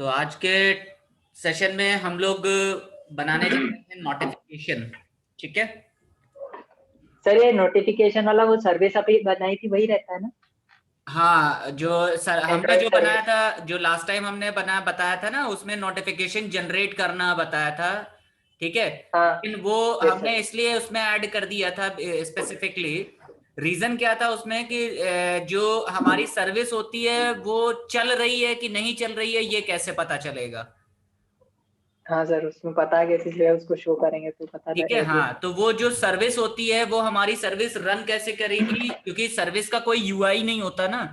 आज के सेशन में हम लोग बनाने जा रहे हैं नोटिफिकेशन। ठीक है। सर ये नोटिफिकेशन वाला वो सर्विस अभी बनाई थी वही रहता है ना? हाँ, जो सर हमने एंड्रॉइड जो बनाया सर्विस। था, जो लास्ट टाइम हमने बताया था ना, उसमें नोटिफिकेशन जनरेट करना बताया था। ठीक है। हाँ। लेकिन वो यस हमने सर। इसलिए उसमें ऐड कर दिया था स्पेसिफिकली। रीजन क्या था उसमें कि जो हमारी सर्विस होती है वो चल रही है कि नहीं चल रही है, ये कैसे पता चलेगा। हाँ सर, उसमें पता कैसे चलेगा? उसको शो करेंगे तो पता ठीक है। लगे। हाँ, तो वो जो सर्विस होती है वो हमारी सर्विस रन कैसे करेगी, क्योंकि सर्विस का कोई यूआई नहीं होता ना।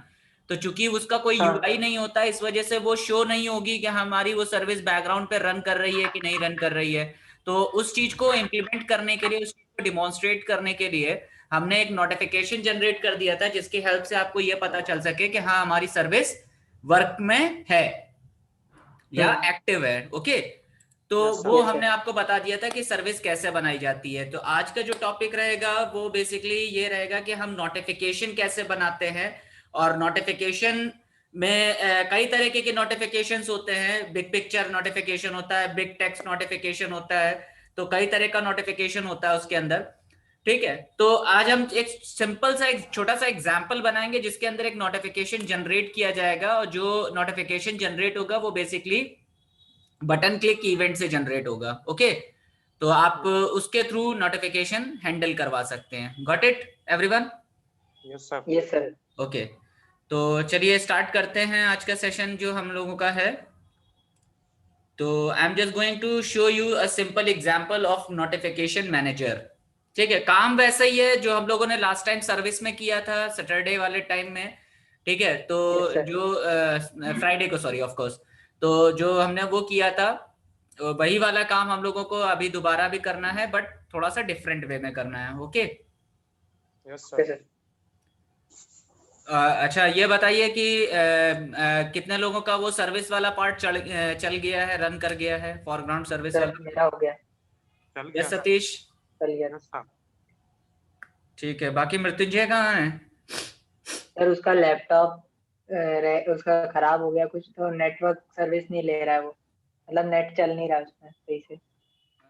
तो चूंकि उसका कोई हाँ यूआई नहीं होता, इस वजह से वो शो नहीं होगी कि हमारी वो सर्विस बैकग्राउंड पे रन कर रही है कि नहीं रन कर रही है। तो उस चीज को इम्प्लीमेंट करने के लिए, उस चीज को डिमॉन्स्ट्रेट करने के लिए हमने एक नोटिफिकेशन जनरेट कर दिया था, जिसकी हेल्प से आपको ये पता चल सके कि हाँ, हमारी सर्विस वर्क में है या हम्म। एक्टिव है। ओके। तो यस वो सर। यस हमने सर। आपको बता दिया था कि सर्विस कैसे बनाई जाती है। तो आज का जो टॉपिक रहेगा वो बेसिकली ये रहेगा कि हम नोटिफिकेशन कैसे बनाते हैं। और नोटिफिकेशन में कई तरीके के नोटिफिकेशंस होते हैं। बिग पिक्चर नोटिफिकेशन होता है, बिग टेक्स्ट नोटिफिकेशन होता है। तो कई तरह का नोटिफिकेशन होता है उसके अंदर। ठीक है। तो आज हम एक सिंपल सा एक छोटा सा एग्जांपल बनाएंगे, जिसके अंदर एक नोटिफिकेशन जनरेट किया जाएगा, और जो नोटिफिकेशन जनरेट होगा वो बेसिकली बटन क्लिक इवेंट से जनरेट होगा। ओके। तो आप उसके थ्रू नोटिफिकेशन हैंडल करवा सकते हैं। Got it everyone? Yes sir. Yes sir. Okay. तो चलिए स्टार्ट करते हैं आज का सेशन जो हम लोगों का है। तो I am just going to show you a simple example of notification manager. ठीक है। काम वैसा ही है जो हम लोगों ने लास्ट टाइम सर्विस में किया था, सैटरडे वाले टाइम में। ठीक है। तो यस सर। जो फ्राइडे को, सॉरी, ऑफ कोर्स। तो जो हमने वो किया था, वही वाला काम हम लोगों को अभी दोबारा भी करना है, बट थोड़ा सा डिफरेंट वे में करना है। Okay. Yes okay sir. Sir. अच्छा, ये बताइए कि कितने लोगों का वो सर्विस वाला पार्ट चल गया है, रन कर गया है, फॉरग्राउंड सर्विस सर वाला। मेरा हो गया। चल यस गया सर। सतीश। चल गया। Yes sir. ठीक है। बाकी मृत्युंजय कहाँ है? सर उसका लैपटॉप उसका खराब हो गया कुछ, तो नेटवर्क सर्विस नहीं ले रहा है वो। मतलब नेट चल नहीं रहा है उसमें सही से।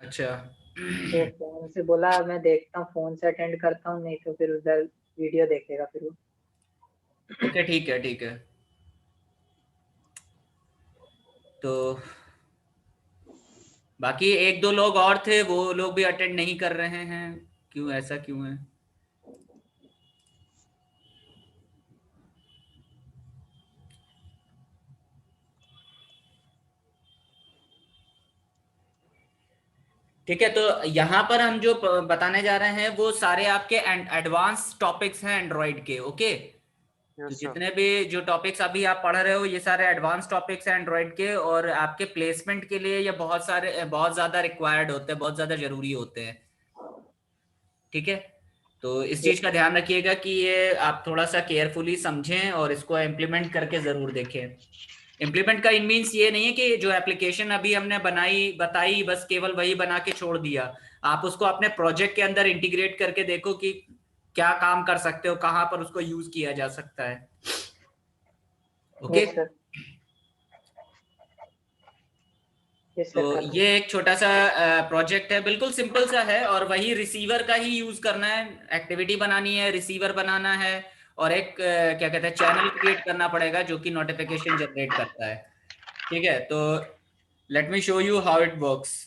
अच्छा। तो फोन से बोला मैं देखता हूँ, फोन से अटेंड करता हूँ, नहीं तो फिर उधर वीडियो देखेगा फिर वो। ओके, ठीक है, ठीक है। तो बाकी एक दो लोग और थे, वो लोग भी अटेंड नहीं कर रहे हैं। क्यों, ऐसा क्यों है? ठीक है। तो यहाँ पर हम जो बताने जा रहे हैं वो सारे आपके एडवांस टॉपिक्स हैं एंड्रॉइड के। ओके। तो यस सर। जितने भी जो टॉपिक्स अभी आप पढ़ रहे हो, ये सारे एडवांस टॉपिक्स हैं एंड्रॉइड के, और आपके प्लेसमेंट के लिए ये बहुत ज्यादा रिक्वायर्ड होते हैं, बहुत ज्यादा जरूरी होते हैं। ठीक है। तो इस चीज का ध्यान रखिएगा कि ये आप थोड़ा सा केयरफुली समझें और इसको इम्प्लीमेंट करके जरूर देखें। इम्प्लीमेंट का इन मीन्स ये नहीं है कि जो एप्लीकेशन अभी हमने बनाई बताई बस केवल वही बना के छोड़ दिया। आप उसको अपने प्रोजेक्ट के अंदर इंटीग्रेट करके देखो कि क्या काम कर सकते हो, कहाँ पर उसको यूज किया जा सकता है। ओके। Yes sir. यस तो सर कर ये लेंगे। एक छोटा सा प्रोजेक्ट है, बिल्कुल सिंपल सा है, और वही रिसीवर का ही यूज करना है। एक्टिविटी बनानी है, रिसीवर बनाना है, और एक क्या कहते हैं, चैनल क्रिएट करना पड़ेगा जो कि नोटिफिकेशन जनरेट करता है। ठीक है। तो let me show you how it works.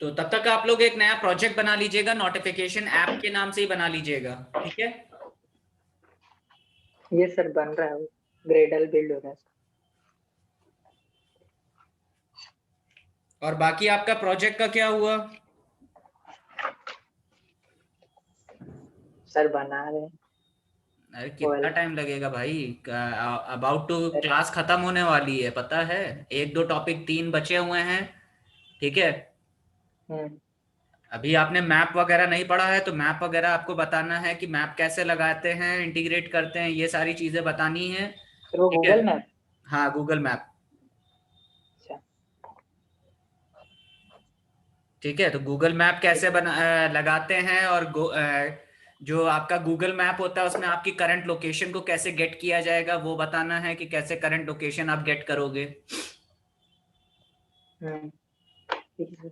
तो तब तक आप लोग एक नया प्रोजेक्ट बना लीजिएगा, नोटिफिकेशन ऐप के नाम से ही बना लीजिएगा। ठीक है। ये सर बन रहा है वो, ग्रेडल बिल्ड हो रहा है। और बाकी आपका प्रोजेक्ट का क्या हुआ? सर बना रहे हैं। अरे वो कितना वाला। टाइम लगेगा भाई? About to sir. क्लास खत्म होने वाली है, पता है। एक दो टॉपिक तीन बचे हुए हैं। ठीक है। हम्म। अभी आपने मैप वगैरह नहीं पढ़ा है, तो मैप वगैरह आपको बताना है कि मैप कैसे लगाते हैं, इंटीग्रेट करते हैं, ये सारी चीजें बतानी है। सर वो ठीक है। Google map. हाँ, गूगल मैप। अच्छा। ठीक है, तो गूगल मैप कैसे ठीक है। लगाते हैं, और जो आपका गूगल मैप होता है उसमें आपकी करंट लोकेशन को कैसे गेट किया जाएगा, वो बताना है कि कैसे करंट लोकेशन आप गेट करोगे। ठीक है सर।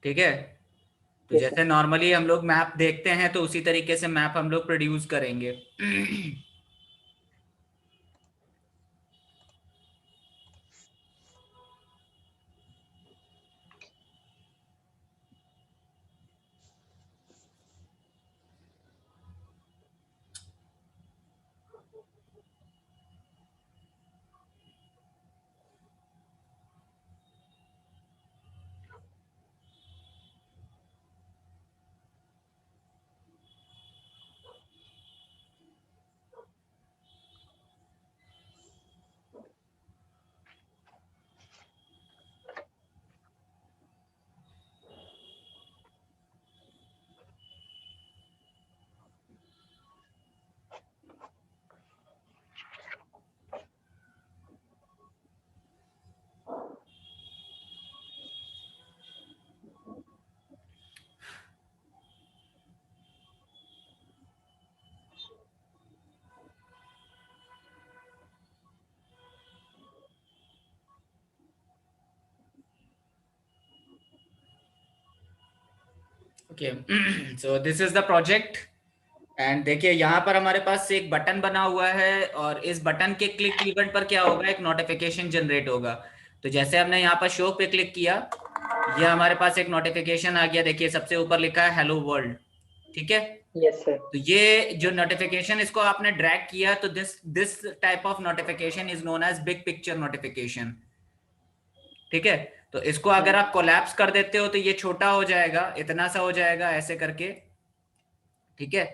ठीक है। तो यस सर। जैसे नॉर्मली हम लोग मैप देखते हैं, तो उसी तरीके से मैप हम लोग प्रोड्यूस करेंगे। Okay. So this is the project. And देखिए यहाँ पर हमारे पास एक बटन बना हुआ है, और इस बटन के क्लिक इवेंट पर क्या होगा, एक नोटिफिकेशन जनरेट होगा। तो जैसे हमने यहाँ पर शो पे क्लिक किया, ये हमारे पास एक नोटिफिकेशन आ गया। देखिए सबसे ऊपर लिखा है हेलो वर्ल्ड। ठीक है। Yes sir. तो ये जो नोटिफिकेशन, इसको आपने ड्रैग किया, तो this this type of notification is known as big picture notification. ठीक है। तो इसको अगर आप कोलैप्स कर देते हो, तो ये छोटा हो जाएगा, इतना सा हो जाएगा ऐसे करके। ठीक है।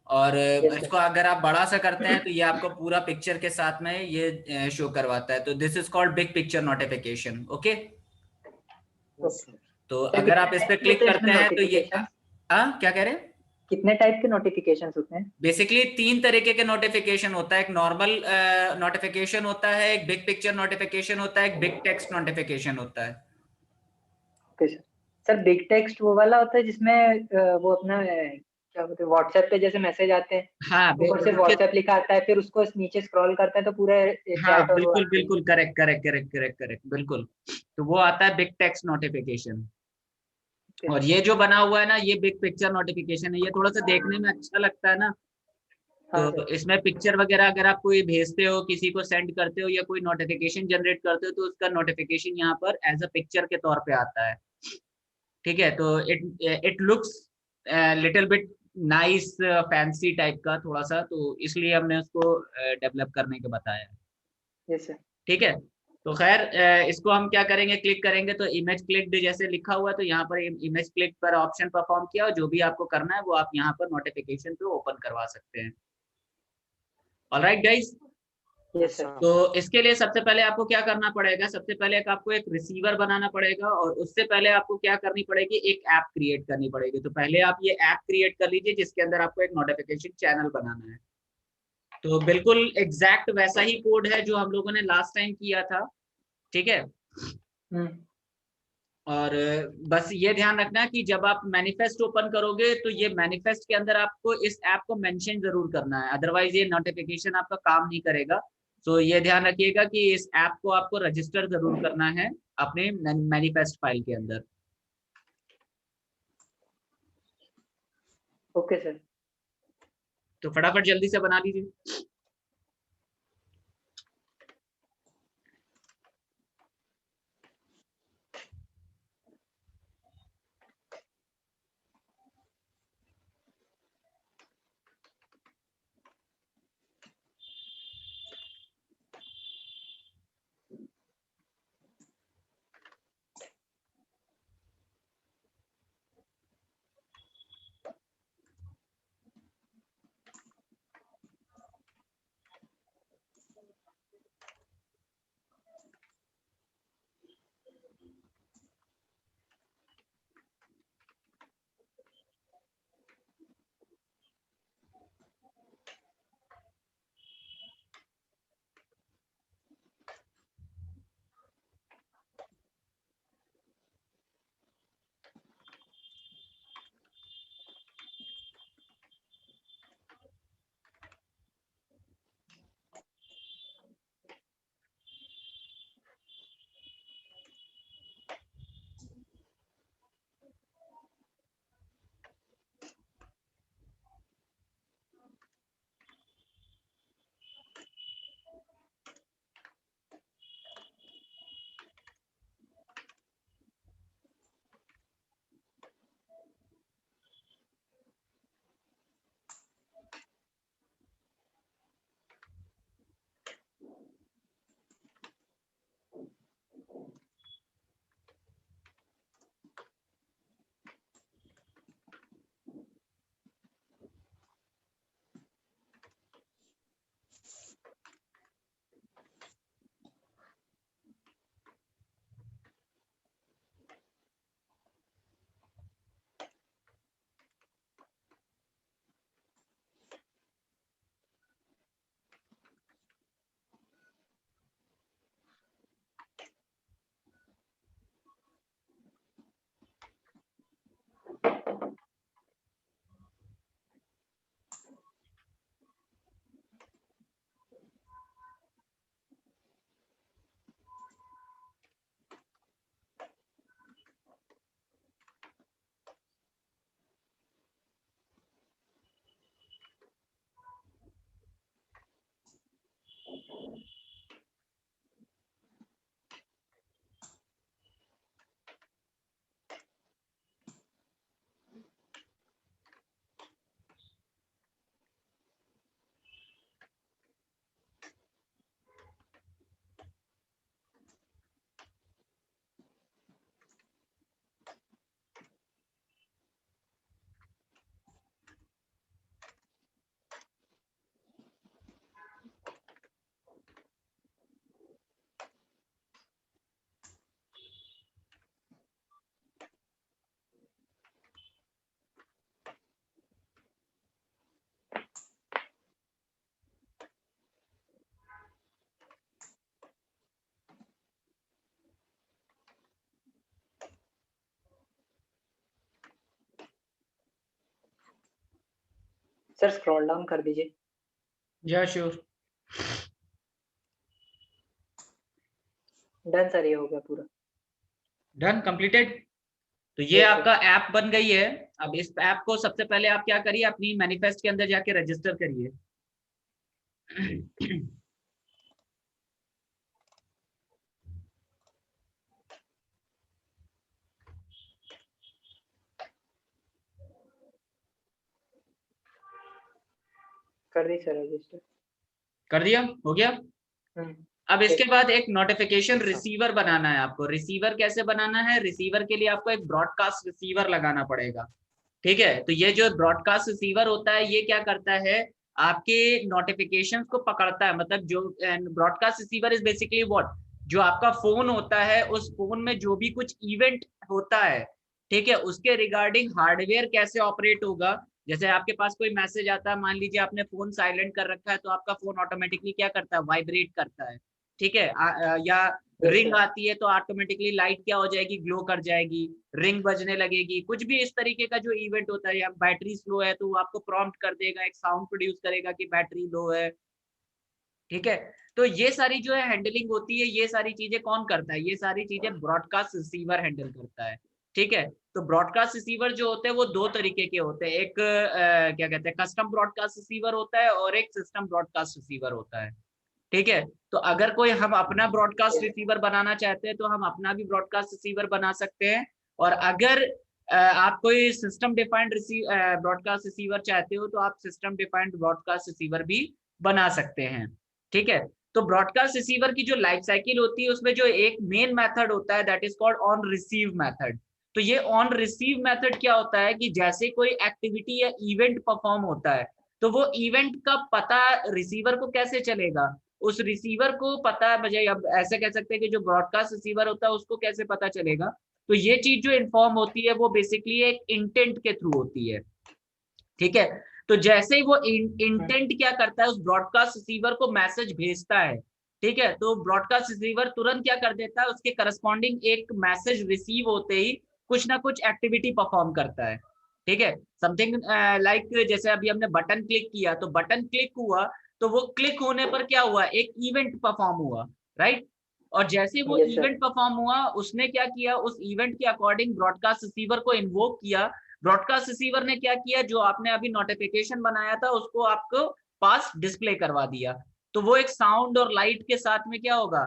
और यस सर। इसको अगर आप बड़ा सा करते हैं, तो ये आपको पूरा पिक्चर के साथ में ये शो करवाता है। तो this is called big picture notification. Okay. Yes okay. Sir. तो सर अगर कितने आप इस टाइप पे के क्लिक होते हैं इसमें करते हैं, तो ये नोटिफिकेशन? हाँ, क्या कह रहे हैं? कितने टाइप के नोटिफिकेशंस होते हैं? बेसिकली तीन तरीके के नोटिफिकेशन होता है। एक नॉर्मल नोटिफिकेशन होता है, एक बिग पिक्चर नोटिफिकेशन होता है, एक बिग टेक्स्ट नोटिफिकेशन होता है। Okay sir. Sir big text वो वाला होता है जिसमें वो अपना क्या बोलते हैं, व्हाट्सएप पे जैसे मैसेज आते हैं, हाँ, ऊपर से देखिए। व्हाट्सएप लिखा आता है, फिर उसको नीचे स्क्रॉल करते हैं तो पूरे हाँ, चैट और वो बिल्कुल आते हैं। बिल्कुल, correct correct correct correct correct, बिल्कुल। तो वो आता है बिग टेक्स्ट नोटिफिकेशन। ओके और सर। ये जो बना हुआ है ना, ये बिग पिक्चर नोटिफिकेशन है। ये थोड़ा सा देखने में अच्छा लगता है ना। हाँ तो सर। इसमें पिक्चर वगैरह अगर आप कोई भेजते हो, किसी को सेंड करते हो, या कोई नोटिफिकेशन जनरेट करते हो, तो उसका नोटिफिकेशन यहाँ पर एज अ पिक्चर के तौर पे आता है। ठीक है। तो it it looks little bit nice, fancy type का थोड़ा सा, तो इसलिए हमने उसको डेवलप करने के बताया। Yes sir. ठीक है। तो खैर, इसको हम क्या करेंगे, क्लिक करेंगे तो इमेज क्लिक्ड जैसे लिखा हुआ है, तो यहाँ पर इमेज क्लिक पर ऑप्शन परफॉर्म किया, और जो भी आपको करना है वो आप यहाँ पर नोटिफिकेशन पे ओपन करवा सकते हैं। Alright guys. Yes yes sir. Sir. तो इसके लिए सबसे पहले आपको क्या करना पड़ेगा, सबसे पहले आपको एक रिसीवर बनाना पड़ेगा, और उससे पहले आपको क्या करनी पड़ेगी, एक ऐप क्रिएट करनी पड़ेगी। तो पहले आप ये ऐप क्रिएट कर लीजिए, जिसके अंदर आपको एक नोटिफिकेशन चैनल बनाना है। तो बिल्कुल एग्जैक्ट वैसा ही कोड है जो हम लोगों ने लास्ट टाइम किया था। ठीक है। हम्म। और बस ये ध्यान रखना कि जब आप मैनिफेस्ट ओपन करोगे, तो ये मैनिफेस्ट के अंदर आपको इस ऐप को मेंशन जरूर करना है, अदरवाइज ये नोटिफिकेशन आपका काम नहीं करेगा। तो ये ध्यान रखिएगा कि इस ऐप को आपको रजिस्टर जरूर करना है अपने मैनिफेस्ट फाइल के अंदर। Okay sir. तो फटाफट जल्दी से बना लीजिए। सर स्क्रॉल डाउन कर दीजिए। Yeah sure. डन सर, ये हो गया पूरा। Done, completed. तो ये Yes, sir. आपका ऐप बन गई है। अब इस ऐप को सबसे पहले आप क्या करिए, अपनी मैनिफेस्ट के अंदर जाके रजिस्टर करिए। कर दी सर रजिस्टर। कर दिया, हो गया। अब इसके ठीक। बाद एक नोटिफिकेशन रिसीवर बनाना है आपको। रिसीवर कैसे बनाना है? रिसीवर के लिए आपको एक ब्रॉडकास्ट रिसीवर लगाना पड़ेगा। ठीक है, तो ये जो ब्रॉडकास्ट रिसीवर होता है ये क्या करता है, आपके नोटिफिकेशंस को पकड़ता है। मतलब जो broadcast receiver is basically what, जो आपका फोन होता है उस फोन में जो भी कुछ इवेंट होता है, ठीक है, उसके रिगार्डिंग हार्डवेयर कैसे ऑपरेट होगा। जैसे आपके पास कोई मैसेज आता है, मान लीजिए आपने फोन साइलेंट कर रखा है, तो आपका फोन ऑटोमेटिकली क्या करता है, वाइब्रेट करता है। ठीक है, या रिंग आती है तो ऑटोमेटिकली लाइट क्या हो जाएगी, ग्लो कर जाएगी, रिंग बजने लगेगी। कुछ भी इस तरीके का जो इवेंट होता है, या बैटरी स्लो है तो वो आपको प्रॉम्प्ट कर देगा, एक साउंड प्रोड्यूस करेगा कि बैटरी लो है। ठीक है, तो ये सारी जो है हैंडलिंग होती है, ये सारी चीजें कौन करता है, ये सारी चीजें ब्रॉडकास्ट रिसीवर हैंडल करता है। ठीक है, तो ब्रॉडकास्ट रिसीवर जो होते हैं वो दो तरीके के होते हैं। एक क्या कहते हैं, कस्टम ब्रॉडकास्ट रिसीवर होता है और एक सिस्टम ब्रॉडकास्ट रिसीवर होता है। ठीक है, तो अगर कोई हम अपना ब्रॉडकास्ट रिसीवर बनाना चाहते हैं तो हम अपना भी ब्रॉडकास्ट रिसीवर बना सकते हैं। और अगर आप कोई सिस्टम डिफाइंड ब्रॉडकास्ट रिसीवर चाहते हो तो आप सिस्टम डिफाइंड ब्रॉडकास्ट रिसीवर भी बना सकते हैं। ठीक है, तो ब्रॉडकास्ट रिसीवर की जो लाइफ साइकिल होती है उसमें जो एक मेन मेथड होता है that is called on receive method. तो ये ऑन रिसीव मेथड क्या होता है कि जैसे कोई एक्टिविटी या इवेंट परफॉर्म होता है तो वो इवेंट का पता रिसीवर को कैसे चलेगा, उस रिसीवर को पता, मुझे अब ऐसे कह सकते हैं कि जो ब्रॉडकास्ट रिसीवर होता है उसको कैसे पता चलेगा। तो ये चीज जो इन्फॉर्म होती है वो बेसिकली एक इंटेंट के थ्रू होती है। ठीक है, तो जैसे ही वो इंटेंट क्या करता है, उस ब्रॉडकास्ट रिसीवर को मैसेज भेजता है। ठीक है, तो ब्रॉडकास्ट रिसीवर तुरंत क्या कर देता है, उसके करस्पॉन्डिंग एक मैसेज रिसीव होते ही कुछ ना कुछ एक्टिविटी परफॉर्म करता है। ठीक है, समथिंग लाइक जैसे अभी हमने बटन क्लिक किया तो बटन क्लिक हुआ, तो वो क्लिक होने पर क्या हुआ, एक इवेंट परफॉर्म हुआ, राइट। और जैसे वो इवेंट परफॉर्म हुआ उसने क्या किया, उस इवेंट के अकॉर्डिंग ब्रॉडकास्ट रिसीवर को इन्वोक किया। ब्रॉडकास्ट रिसीवर ने क्या किया, जो आपने अभी नोटिफिकेशन बनाया था उसको आपको पास डिस्प्ले करवा दिया, तो वो एक साउंड और लाइट के साथ में क्या होगा,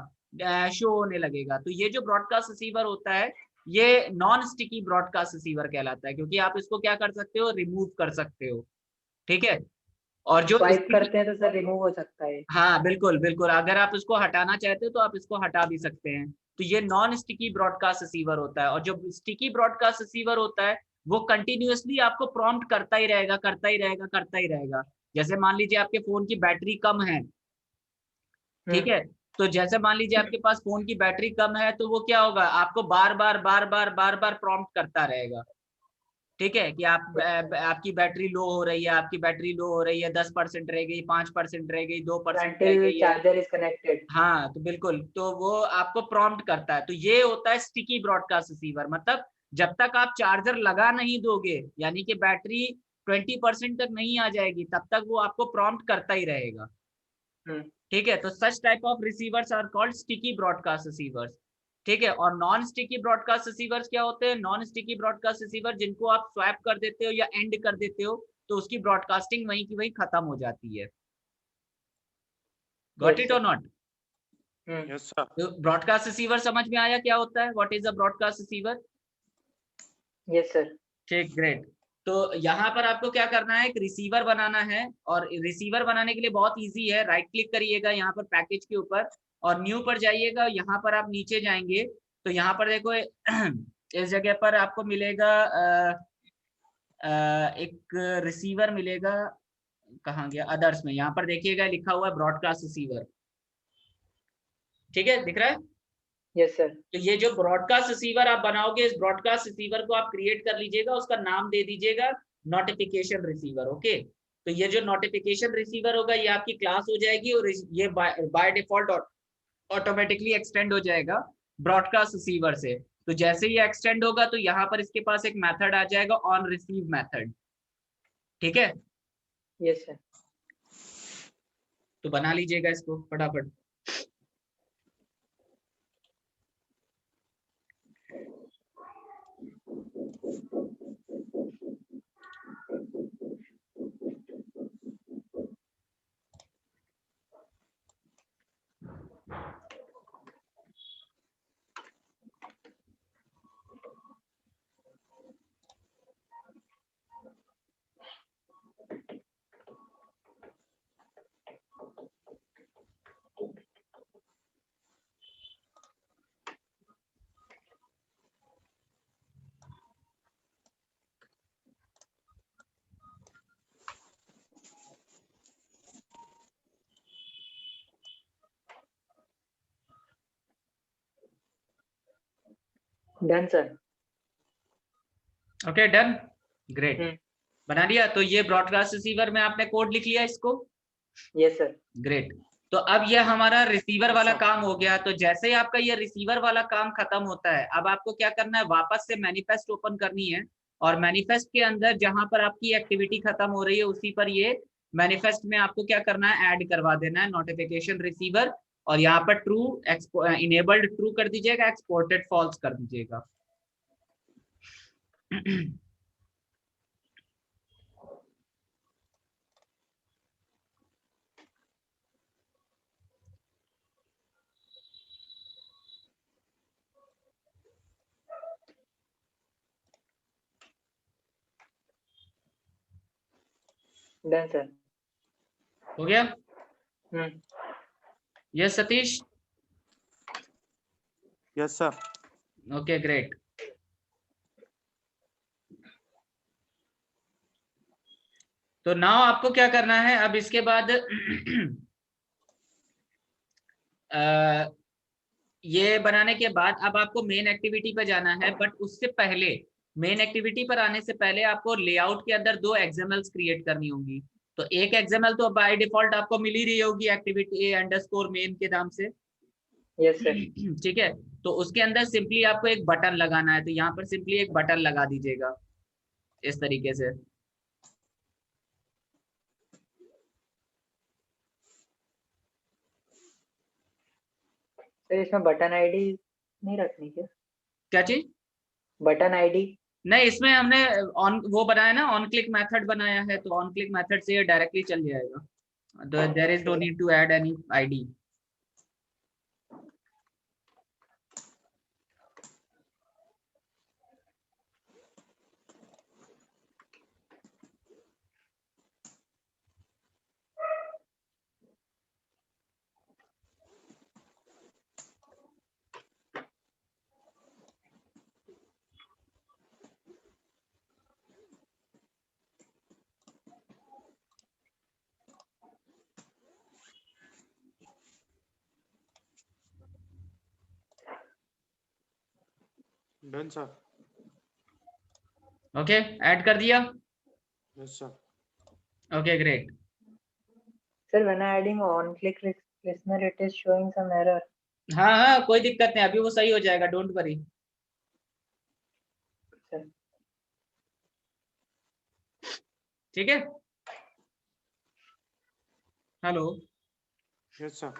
शो होने लगेगा। तो ये जो ब्रॉडकास्ट रिसीवर होता है ये नॉन स्टिकी ब्रॉडकास्ट रिसीवर कहलाता है, क्योंकि आप इसको क्या कर सकते हो, रिमूव कर सकते हो। ठीक है, और जो स्वाइप करते हैं तो सर रिमूव हो सकता है। हाँ बिल्कुल बिल्कुल, अगर आप इसको हटाना चाहते हो तो आप इसको हटा भी सकते हैं। तो ये नॉन स्टिकी ब्रॉडकास्ट रिसीवर होता है। और जो स्टिकी ब्रॉडकास्ट रिसीवर होता है वो कंटिन्यूअसली आपको प्रॉम्प्ट करता ही रहेगा, करता ही रहेगा, करता ही रहेगा। जैसे मान लीजिए आपके फोन की बैटरी कम है, ठीक है, तो जैसे मान लीजिए आपके पास फोन की बैटरी कम है तो वो क्या होगा, आपको बार बार बार बार बार बार प्रॉम्प्ट करता रहेगा। ठीक है, कि आपकी बैटरी लो हो रही है, आपकी बैटरी लो हो रही है, 10% रह गई, 5% रह गई, 2% रह गई है, चार्जर इज कनेक्टेड। हाँ तो बिल्कुल, तो वो आपको प्रॉम्प्ट करता है। तो ये होता है स्टिकी ब्रॉडकास्ट रिसीवर। मतलब जब तक आप चार्जर लगा नहीं दोगे, यानी कि बैटरी 20% तक नहीं आ जाएगी, तब तक वो आपको प्रॉम्प्ट करता ही रहेगा। ठीक है, तो such type of receivers are called sticky broadcast receivers. ठीक है, और नॉन स्टिकी ब्रॉडकास्ट रिसीवर्स क्या होते हैं, नॉन स्टिकी ब्रॉडकास्ट रिसीवर जिनको आप स्वैप कर देते हो या एंड कर देते हो तो उसकी ब्रॉडकास्टिंग वहीं की वहीं खत्म हो जाती है। गॉट इट और नॉट? Yes sir. तो ब्रॉडकास्ट रिसीवर समझ में आया क्या होता है, what is a broadcast receiver? Yes sir. ठीक, ग्रेट। तो यहाँ पर आपको क्या करना है, एक रिसीवर बनाना है। और रिसीवर बनाने के लिए बहुत इजी है, राइट क्लिक करिएगा यहाँ पर पैकेज के ऊपर और न्यू पर जाइएगा। यहाँ पर आप नीचे जाएंगे तो यहाँ पर देखो इस जगह पर आपको मिलेगा एक रिसीवर मिलेगा, कहाँ गया, अदर्स में। यहाँ पर देखिएगा लिखा हुआ है ब्रॉडकास्ट रिसीवर। ठीक है, दिख रहा है? Yes sir. तो ये जो ब्रॉडकास्ट रिसीवर आप बनाओगे, इस ब्रॉडकास्ट रिसीवर को आप क्रिएट कर लीजिएगा, उसका नाम दे दीजिएगा नोटिफिकेशन रिसीवर। ओके, तो ये जो नोटिफिकेशन रिसीवर होगा ये आपकी क्लास हो जाएगी और ये बाय डिफॉल्ट ऑटोमेटिकली एक्सटेंड हो जाएगा ब्रॉडकास्ट रिसीवर से। तो जैसे ही एक्सटेंड होगा तो यहाँ पर इसके पास एक मेथड आ जाएगा ऑन रिसीव मेथड। ठीक है, यस सर। तो बना लीजिएगा इसको फटाफट। Done sir. Okay done, great. बना लिया। तो ये ब्रॉडकास्ट रिसीवर में आपने कोड लिख लिया इसको? Yes sir. ग्रेट। तो अब ये हमारा रिसीवर वाला अच्छा। काम हो गया। तो जैसे ही आपका ये रिसीवर वाला काम खत्म होता है, अब आपको क्या करना है, वापस से मैनिफेस्ट ओपन करनी है। और मैनिफेस्ट के अंदर जहां पर आपकी एक्टिविटी खत्म हो रही है उसी पर ये मैनिफेस्ट में आपको क्या करना है, ऐड करवा देना है नोटिफिकेशन रिसीवर। और यहाँ पर ट्रू इनेबल्ड ट्रू कर दीजिएगा, एक्सपोर्टेड फॉल्स कर दीजिएगा। Done sir. हो गया? Yes Satish? Yes sir. Okay great. तो नाउ आपको क्या करना है, अब इसके बाद ये बनाने के बाद अब आपको मेन एक्टिविटी पे जाना है। बट उससे पहले, मेन एक्टिविटी पर आने से पहले आपको लेआउट के अंदर 2 एक्सएमएल्स क्रिएट करनी होंगी। तो एक एक्सएमएल तो बाय डिफॉल्ट आपको मिल ही रही होगी, एक्टिविटी अंडरस्कोर मेन के नाम से। Yes sir. ठीक है। तो उसके अंदर सिंपली आपको एक बटन लगाना है। तो यहाँ पर सिंपली एक बटन लगा दीजिएगा इस तरीके से। सर इसमें बटन आईडी नहीं रखनी क्या? क्या चीज? Button ID? नहीं, इसमें हमने ऑन वो बनाया ना, ऑन क्लिक मेथड बनाया है। तो ऑन क्लिक मेथड से ये डायरेक्टली चल जाएगा। There is no need to add any ID. Done sir. Okay, add कर दिया? Yes sir. Okay, great. Sir, when adding on-click listener, it is showing some error. हाँ हाँ, कोई दिक्कत नहीं, अभी वो सही हो जाएगा, डोंट वरी। ठीक है। Hello. Yes sir.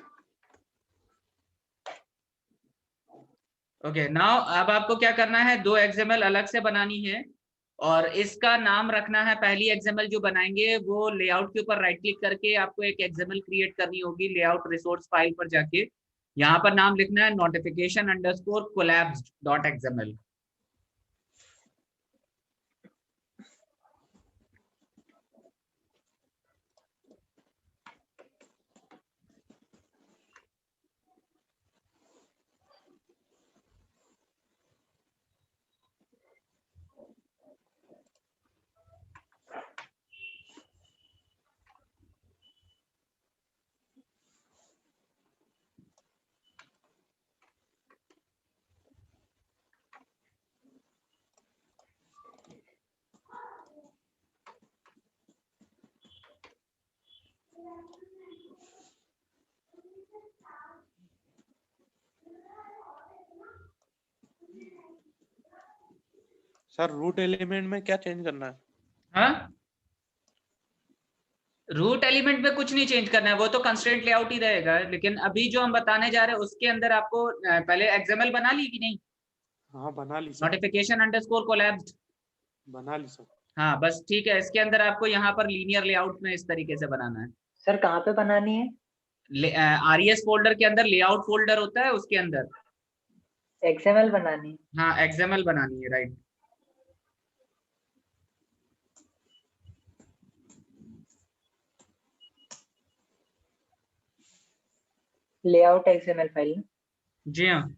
Okay, now अब आपको क्या करना है, 2 XML अलग से बनानी है। और इसका नाम रखना है, पहली XML जो बनाएंगे वो लेआउट के ऊपर राइट क्लिक करके आपको एक XML क्रिएट करनी होगी। लेआउट रिसोर्स फाइल पर जाके यहाँ पर नाम लिखना है notification_collapsed.xml। सर रूट एलिमेंट में क्या चेंज करना है? हाँ, रूट एलिमेंट में कुछ नहीं चेंज करना है, वो तो कंस्ट्रेंट लेआउट ही रहेगा। लेकिन अभी जो हम बताने जा रहे हैं उसके अंदर आपको पहले एक्सएमएल बना ली कि नहीं? हाँ बना ली सर, नोटिफिकेशन अंडरस्कोर कोलैप्स्ड, बना ली सर। हाँ बस ठीक है। इसके अंदर आपको यहाँ पर लीनियर लेआउट में इस तरीके से बनाना है। सर कहाँ पे बनानी है? आरईएस फोल्डर के अंदर लेआउट फोल्डर होता है, उसके अंदर। XML बनानी है? हाँ एक्सएमएल बनानी है, राइट। Layout XML file. जी हाँ।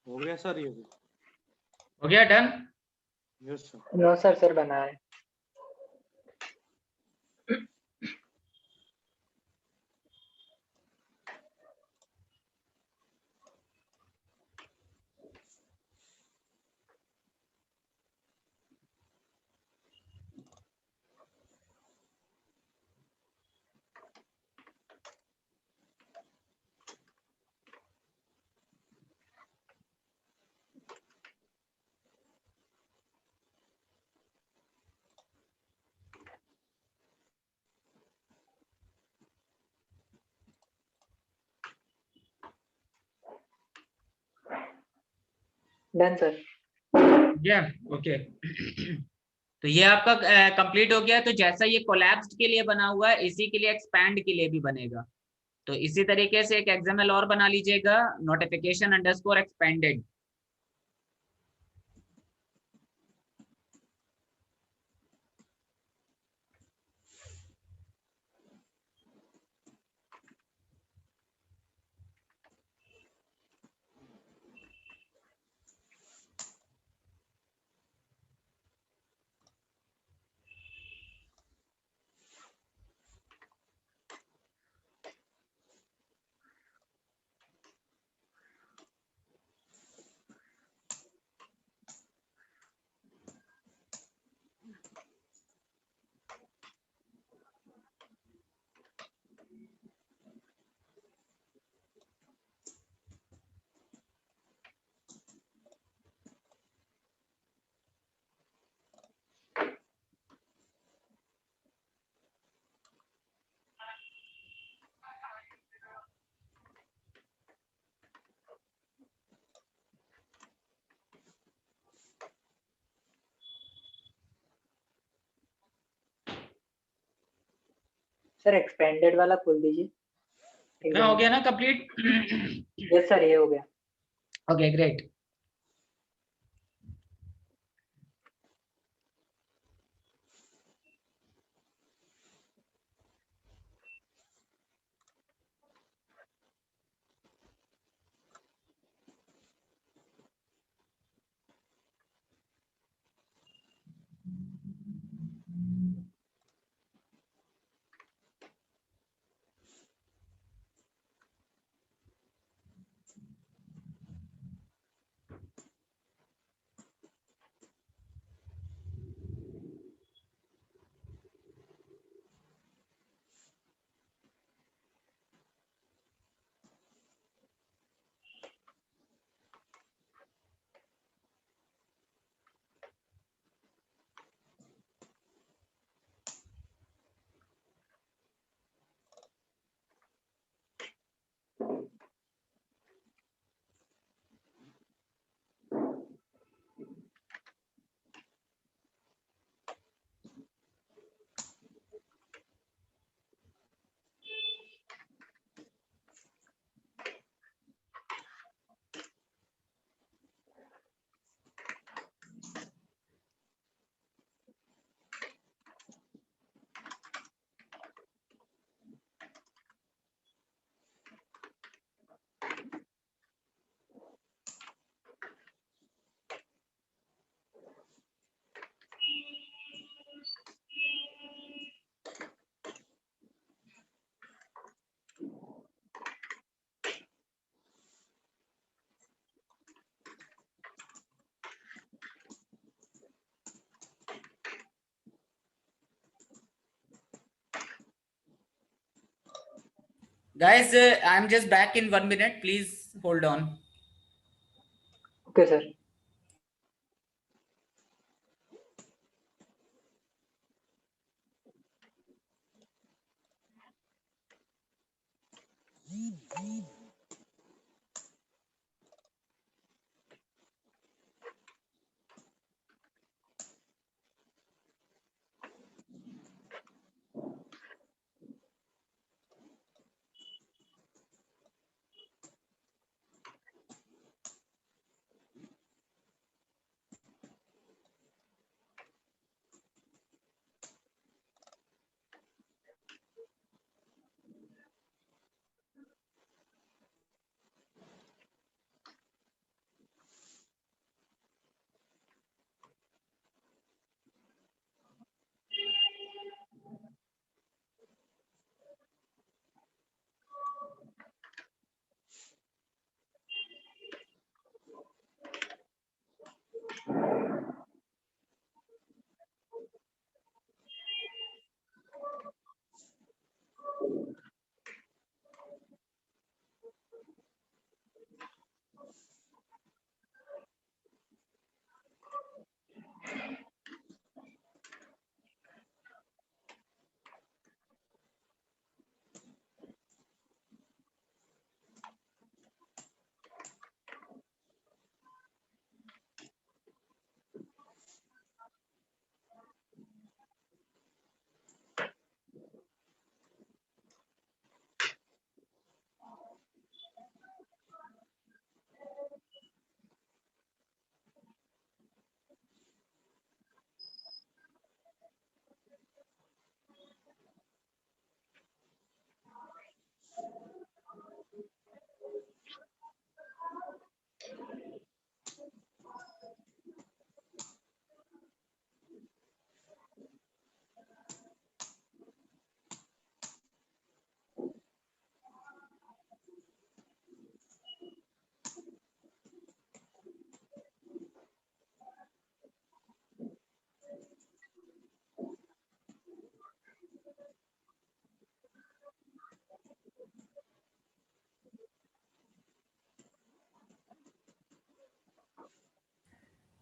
हो गया सर ये भी? हो गया done? Yes sir. No sir, sir बना है। Done sir. गया? ओके। तो ये आपका कंप्लीट हो गया। तो जैसा ये कोलैप्स्ड के लिए बना हुआ है, इसी के लिए एक्सपैंड के लिए भी बनेगा। तो इसी तरीके से एक एक्सएमएल और बना लीजिएगा, notification underscore expanded. Sir expanded वाला खोल दीजिए। हाँ, हो गया ना कंप्लीट? यस सर, ये हो गया। Okay, great. Guys, I'm just back in 1 minute. Please hold on. Okay sir.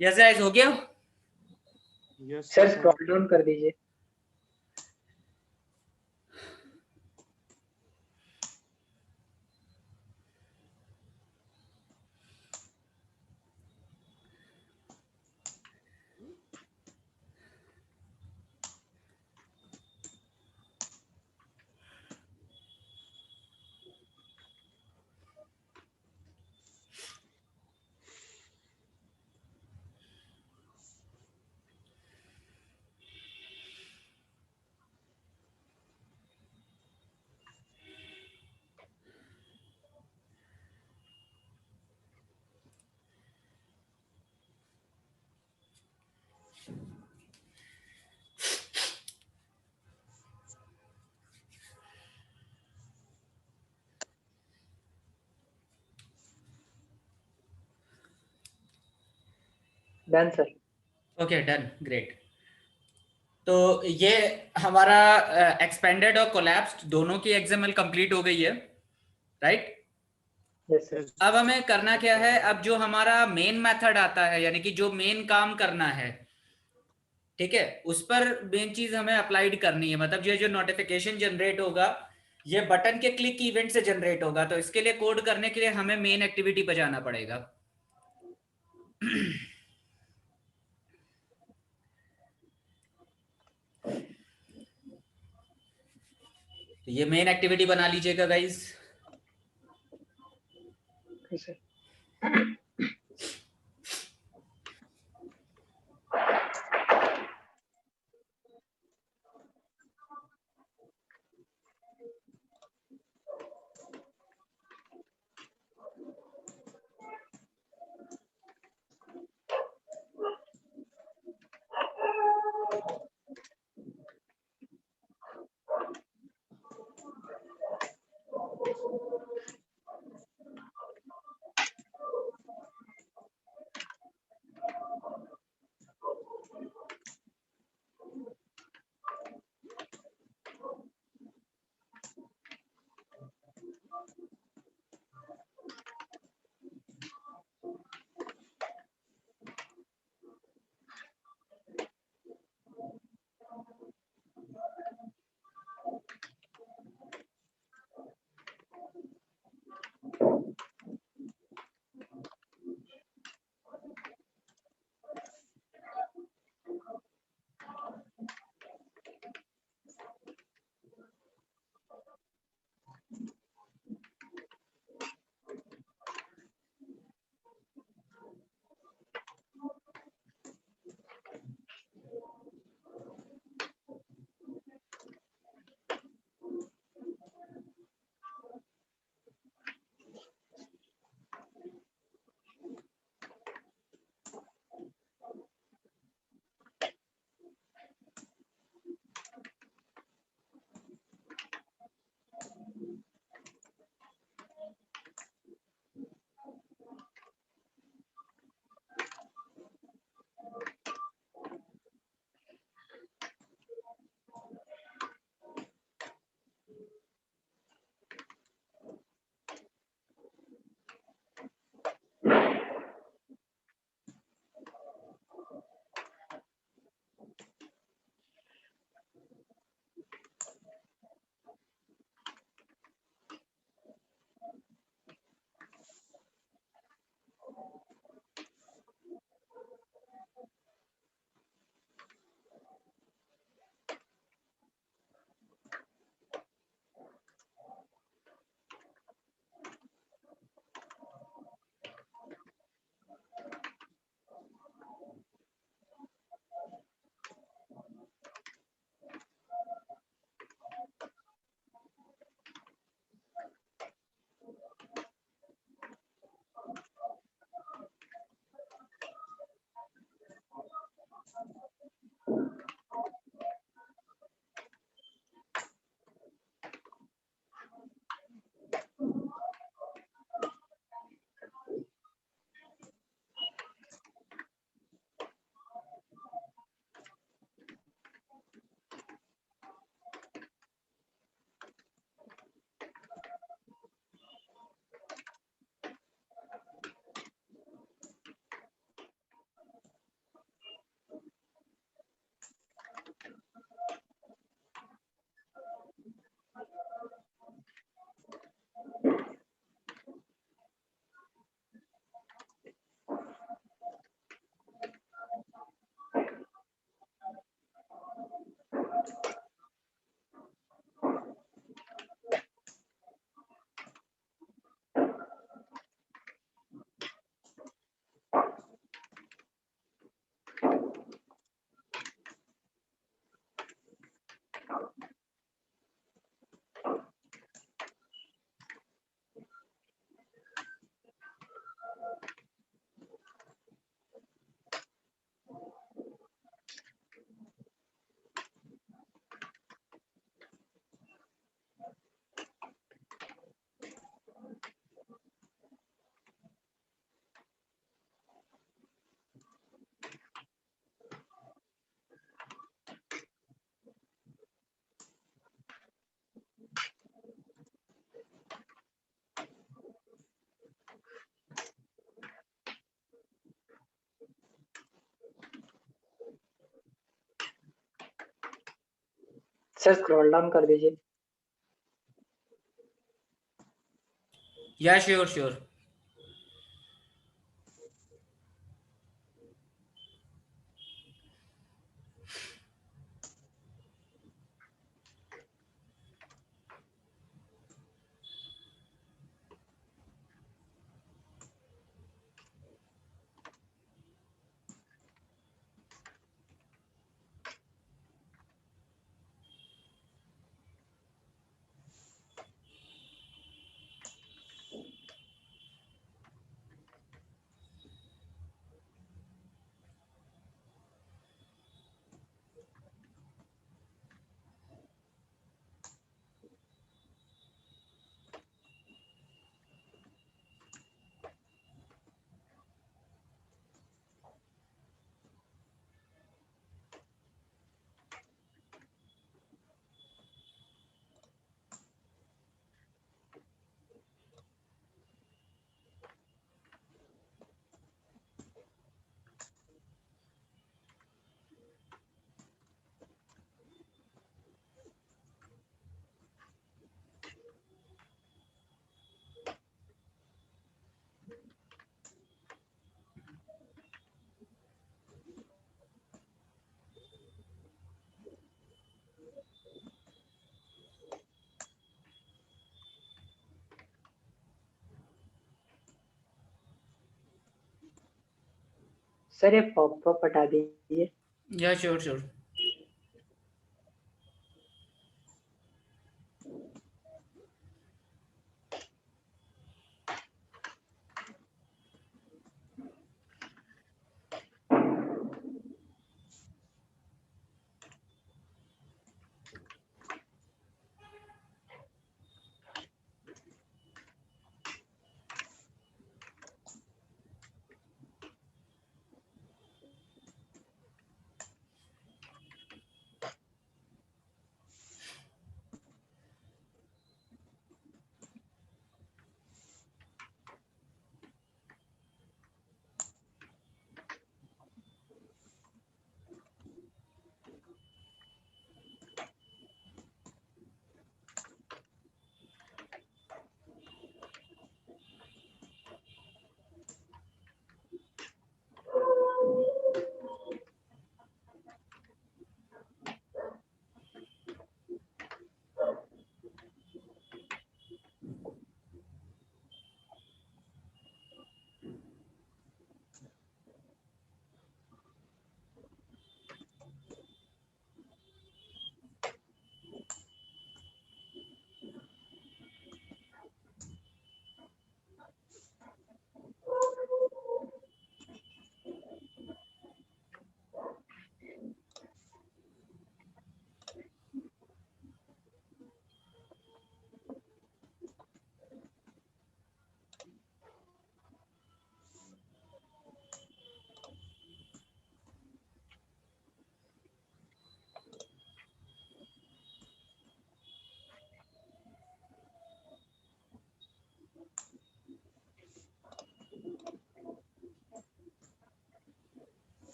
Yes guys, हो गया? Yes sir sir. Scroll down कर दीजिए। Done sir. Okay, done, great. तो ये हमारा एक्सपेंडेड और कोलैप्स्ड दोनों की एक्सएमएल कंप्लीट हो गई है, राइट? Yes sir. अब हमें करना क्या है? अब जो हमारा मेन मेथड आता है, यानी कि जो मेन काम करना है, ठीक है, उस पर मेन चीज हमें अप्लाइड करनी है। मतलब ये जो नोटिफिकेशन जनरेट होगा, ये बटन के क्लिक इवेंट से जनरेट होगा। तो इसके लिए कोड करने के लिए हमें मेन एक्टिविटी पर जाना पड़ेगा। तो ये मेन एक्टिविटी बना लीजिएगा guys. Sir sir scroll down कर दीजिए। Yeah sure sure. सर ये पॉपअप हटा दीजिए। Yeah sure sure.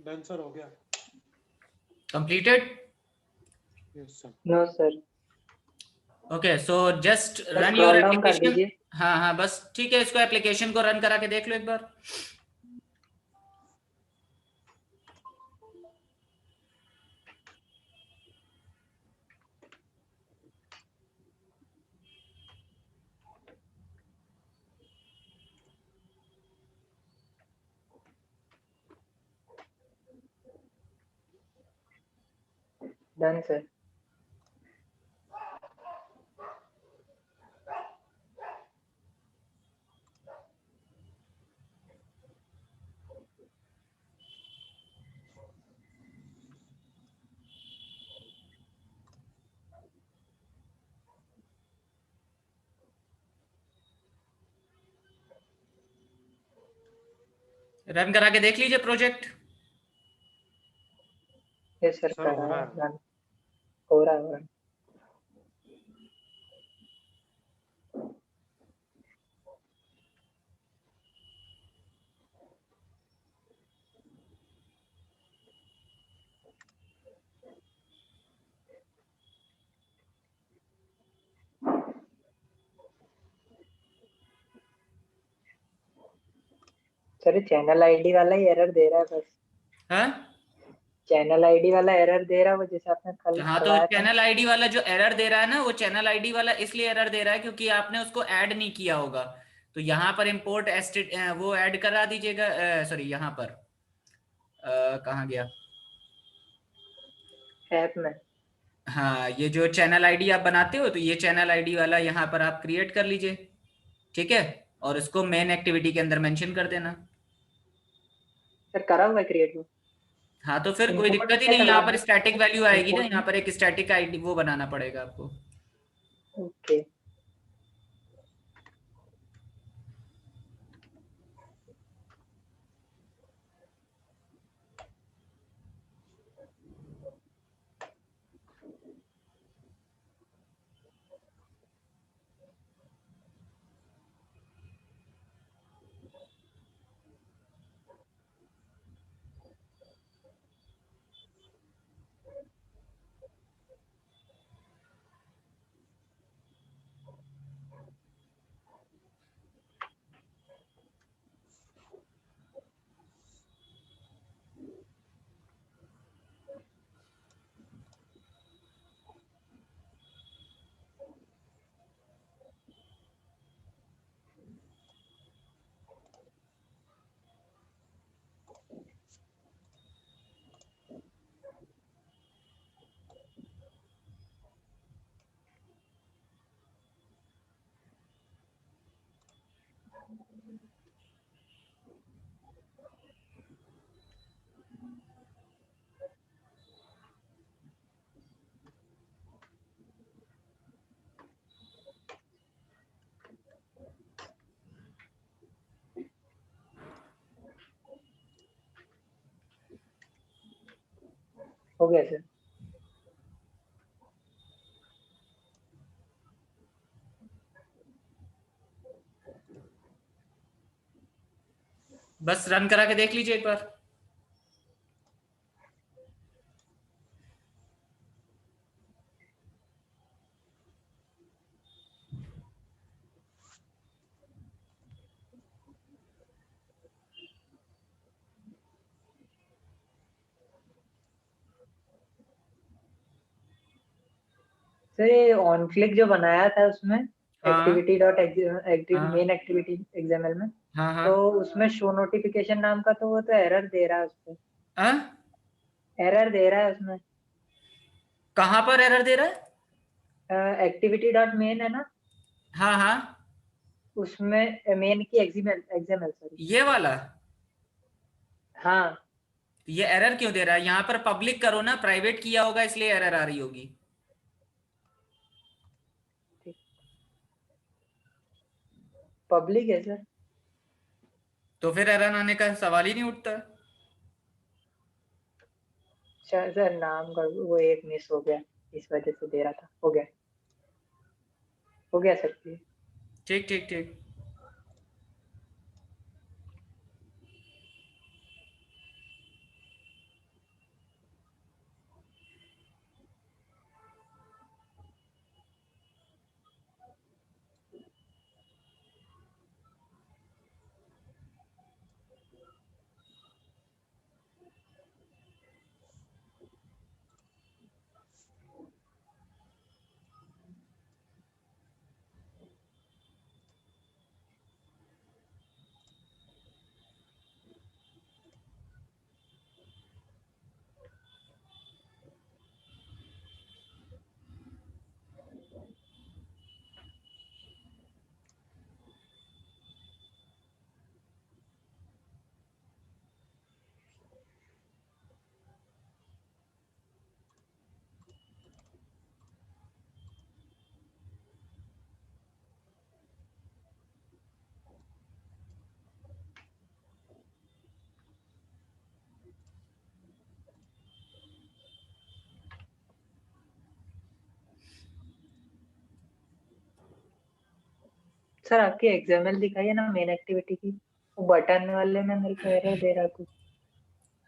Done sir, हो गया। Completed? Yes sir. No sir. Okay, so just sir run your scroll down कर एप्लीकेशन। दीजिए। हाँ हाँ, बस ठीक है, इसको एप्लीकेशन को रन करा के देख लो एक बार। Done sir. रन करा के देख लीजिए प्रोजेक्ट। यस सर, सर कर हो रहा रहा है है। रन। हो रहा है। सर चैनल आईडी वाला ही एरर दे रहा है बस। हाँ चैनल आईडी वाला एरर दे रहा है, वो जैसे आपने कल हाँ, तो करवाया था ना। चैनल आईडी वाला जो एरर दे रहा है ना, वो चैनल आईडी वाला इसलिए एरर दे रहा है क्योंकि आपने उसको ऐड नहीं किया होगा। तो यहाँ पर इंपोर्ट एस्टेट वो ऐड करा दीजिएगा। सॉरी, यहाँ पर कहाँ गया? ऐप में। हाँ, ये जो चैनल आईडी आप बनाते हो, तो ये चैनल आईडी वाला यहाँ पर आप क्रिएट कर लीजिए। ठीक है, और इसको मेन एक्टिविटी के अंदर मेंशन कर देना। सर करा हुआ है क्रिएट वो। हाँ, तो फिर कोई इंपोर्ट दिक्कत ही क्या नहीं, यहाँ करवाना पर है? स्टैटिक वैल्यू आएगी ना, इंपोर्ट यहाँ में। पर एक स्टैटिक आईडी वो बनाना पड़ेगा आपको। ओके। हो गया सर। बस रन करा के देख लीजिए एक बार। सर ये ऑन क्लिक जो बनाया था उसमें, हाँ एक्टिविटी डॉट एक्टिव हाँ मेन एक्टिविटी एग्जाम्पल में, हाँ हाँ। तो उसमें शो नोटिफिकेशन नाम का, तो वो तो एरर दे रहा है उसपे। हाँ, एरर दे रहा है उसमें। कहाँ पर एरर दे रहा है? एक्टिविटी डॉट मेन है ना, हाँ हाँ, उसमें मेन की एग्जाम्पल एग्जाम्पल सॉरी। ये वाला। हाँ। ये एरर क्यों दे रहा है? यहाँ पर पब्लिक करो ना, प्राइवेट किया होगा इसलिए एरर आ रही होगी। पब्लिक है सर। तो फिर एरर आने का सवाल ही नहीं उठता। सर नाम का वो एक मिस हो गया, इस वजह से दे रहा था। हो गया। हो गया सर। ठीक ठीक ठीक। सर आपकी XML दिखाई है ना मेन एक्टिविटी की, वो बटन वाले में मेरे को एरर दे रहा है कुछ।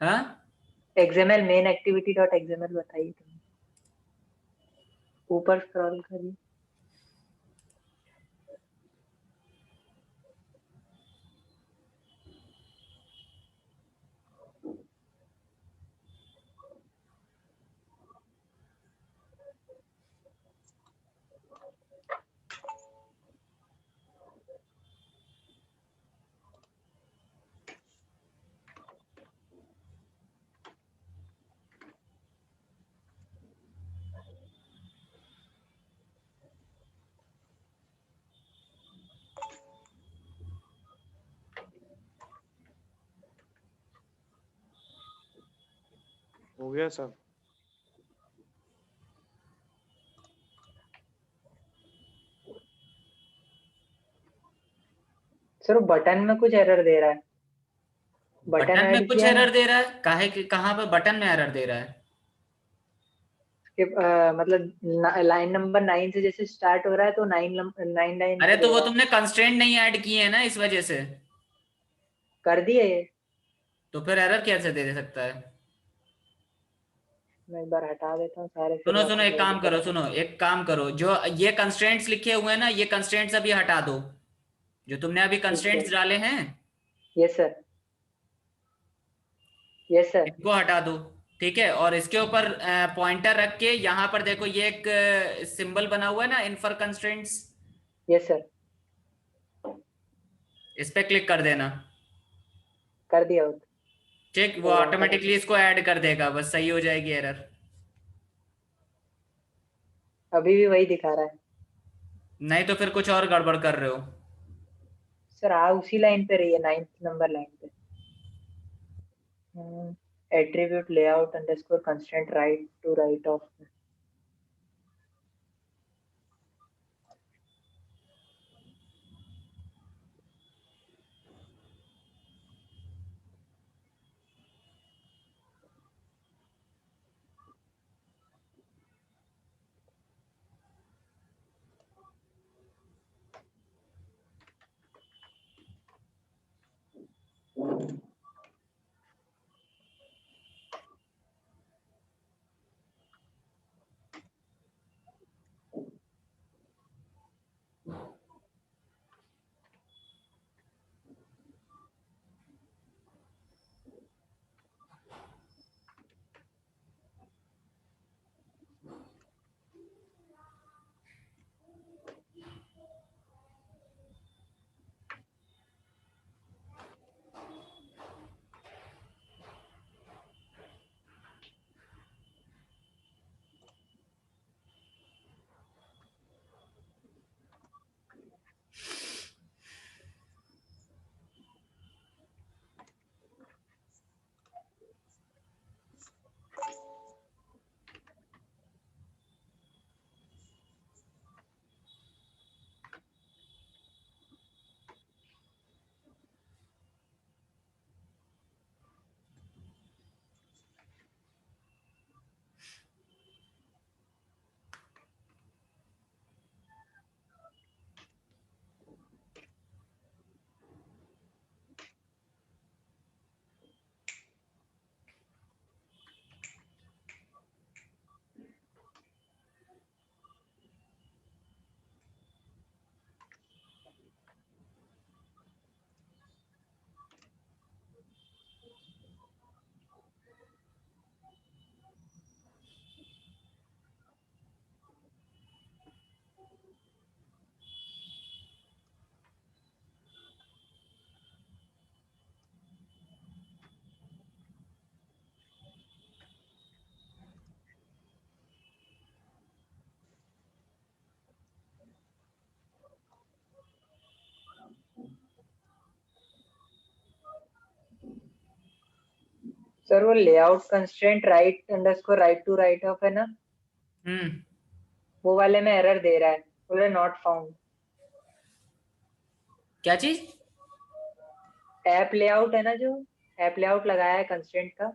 हाँ XML main activity dot XML बताइए तुम, ऊपर स्क्रॉल करिए। हो गया सर। सर वो बटन में कुछ एरर दे रहा है, बटन बटन में ऐड कुछ किया ना एरर दे रहा है, काहे कि कहाँ पे बटन में एरर दे रहा है? कि मतलब लाइन नंबर 9 से जैसे स्टार्ट हो रहा है तो 9 लाइन अरे पे तो दे वो रहा है। तुमने कंस्ट्रेंट नहीं ऐड किए है ना, इस वजह से। कर दिए ये, तो फिर एरर कैसे दे सकता है? मैं एक बार हटा देता हूँ सारे फिर सुनो सुनो, वापस एक रेडी काम करो, करूंगा। सुनो एक काम करो, जो ये कंस्ट्रेंट्स लिखे हुए हैं ना, ये कंस्ट्रेंट्स अभी हटा दो, जो तुमने अभी ठीक है। कंस्ट्रेंट्स डाले हैं, यस सर, यस सर। इनको हटा दो। ठीक है, और इसके ऊपर पॉइंटर रख के यहाँ पर देखो, ये एक सिंबल बना हुआ है ना, इनफर कंस्ट्रेंट्स, यस सर, इस पे क्लिक कर देना। कर दिया वो। ठीक, वो तो एंटर, ऑटोमेटिकली इसको ऐड कर देगा, बस सही हो जाएगी एरर। अभी भी वही दिखा रहा है। नहीं तो फिर कुछ और गड़बड़ कर रहे हो। सर उसी लाइन पे रही है, 9 नंबर लाइन पे। Attribute layout underscore constraint right to right of. Sir वो layout constraint right underscore right to right of है ना, हम्म। वो वाले में एरर दे रहा है, बोले नॉट फाउंड। क्या चीज? ऐप लेआउट है ना, जो ऐप लेआउट लगाया है कंस्ट्रेंट का,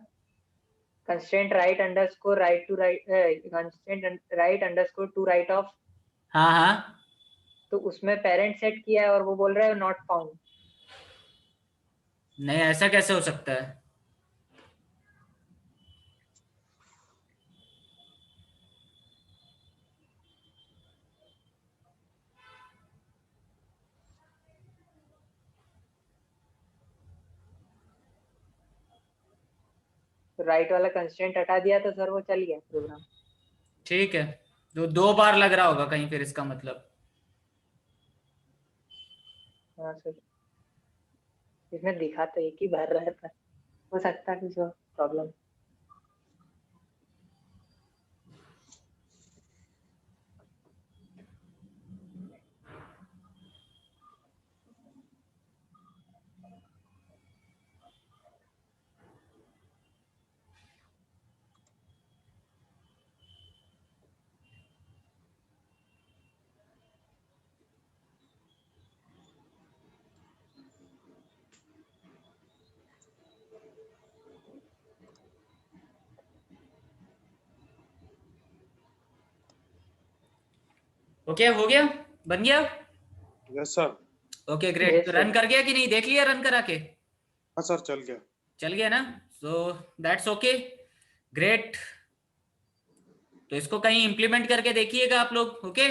constraint right underscore right to right, constraint right underscore to right of. हाँ हाँ। तो उसमें पेरेंट सेट किया है और वो बोल रहा है नॉट फाउंड। नहीं, ऐसा कैसे हो सकता है? तो राइट वाला कंस्ट्रेंट हटा दिया तो सर वो चल गया प्रोग्राम। ठीक है, तो 2 बार लग रहा होगा कहीं फिर, इसका मतलब। हाँ सर, इसमें दिखा तो एक ही बार रहा है, पर हो सकता है कुछ प्रॉब्लम। ओके, हो गया, बन गया। Yes sir. Okay great. Yes तो सर। रन कर गया कि नहीं, देख लिया रन करा के? हाँ सर, चल गया। चल गया ना, सो दैट्स ओके, ग्रेट। तो इसको कहीं इम्प्लीमेंट करके देखिएगा आप लोग। Okay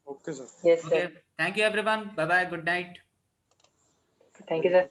okay sir. Yes okay, sir. Thank you everyone, bye bye, good night. Thank you sir.